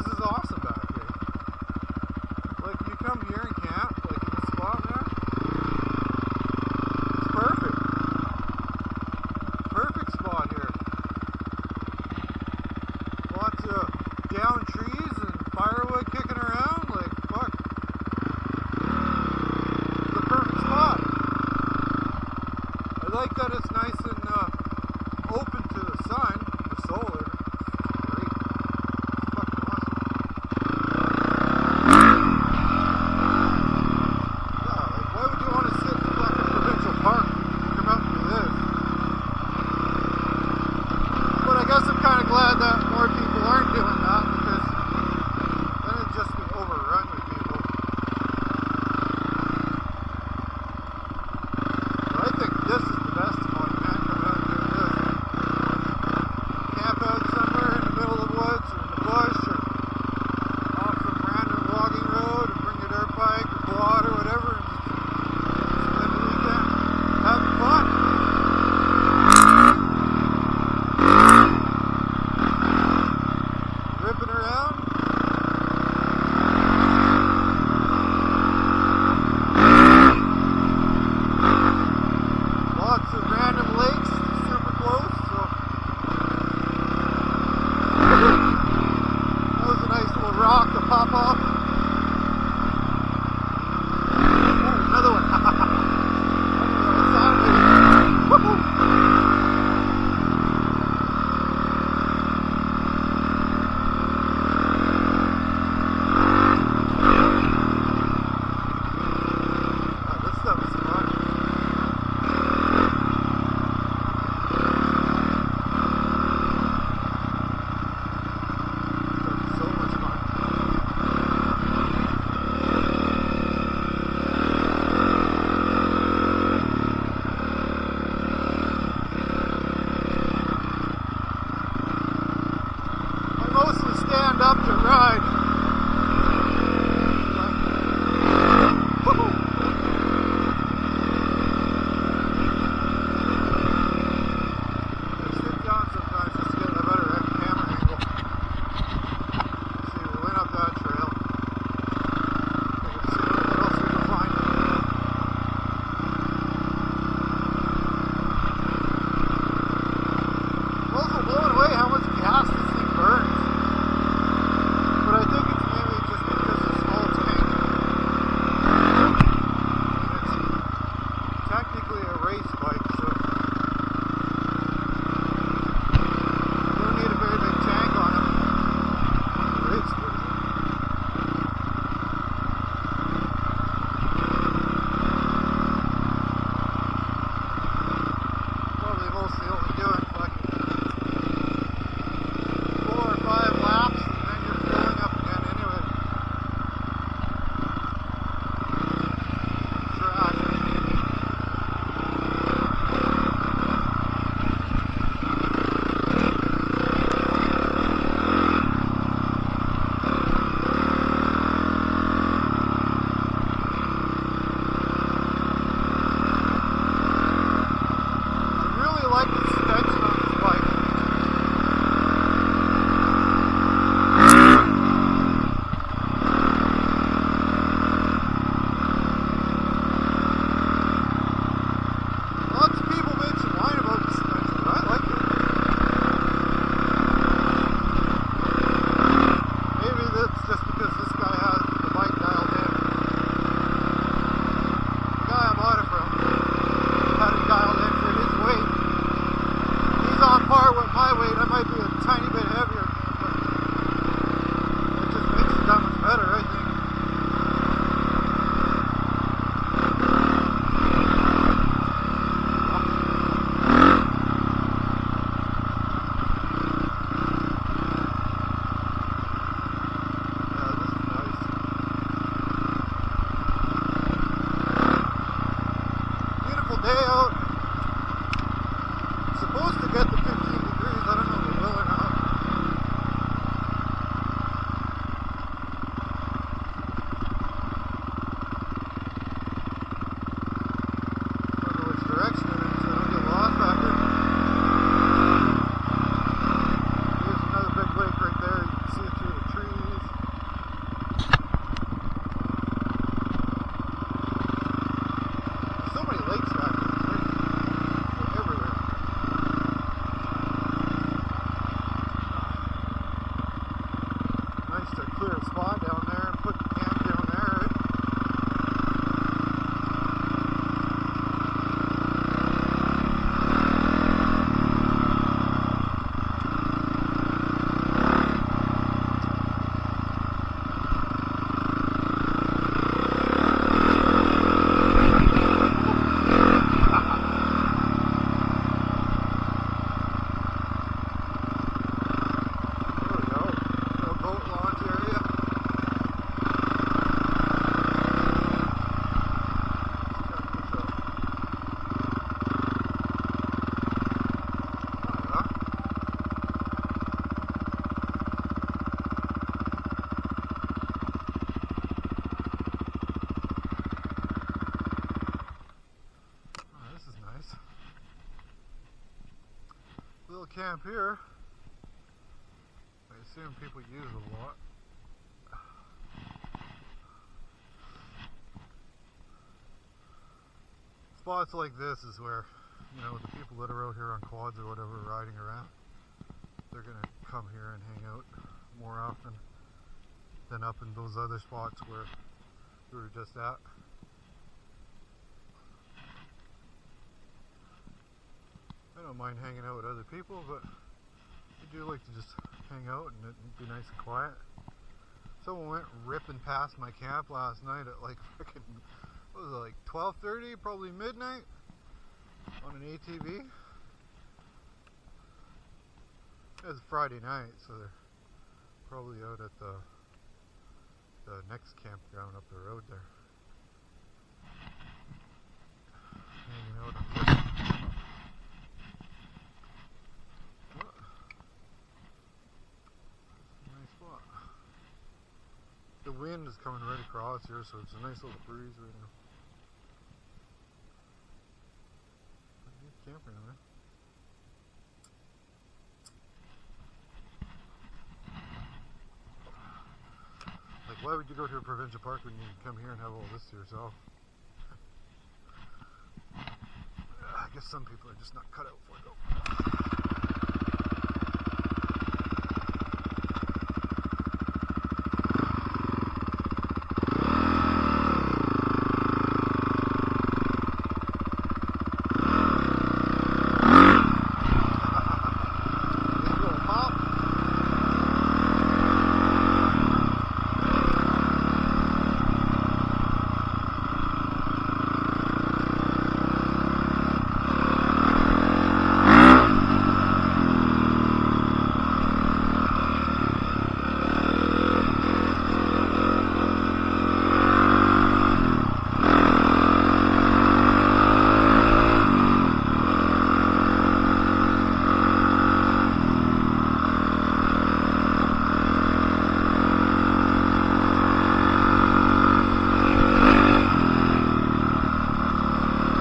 This is awesome back here. Like, you come here and camp, like in this spot there. It's perfect. Perfect spot here. Lots of down trees and firewood kicking around. Like, fuck. It's the perfect spot. I like that it's nice and open to the sun, the solar. Great. It's fucking awesome. Yeah, like, why would you want to sit in fucking provincial park and come out and do this? But I guess I'm kind of glad that more people aren't doing that, because then it'd just be overrun with people. But I think this is the best one, man. clear a spot down there and put camp down there, right? Little camp here. I assume people use a lot. Spots like this is where, you know, the people that are out here on quads or whatever riding around, they're gonna come here and hang out more often than up in those other spots where we were just at. I don't mind hanging out with other people, but I do like to just hang out and it'd be nice and quiet. Someone went ripping past my camp last night at like freaking, what was it, like 12:30, probably midnight, on an ATV. It was Friday night, so they're probably out at the next campground up the road there. Hanging out up there. The wind is coming right across here, so it's a nice little breeze right now. Good camping, man. Like, why would you go to a provincial park when you can come here and have all this to yourself? I guess some people are just not cut out for it though.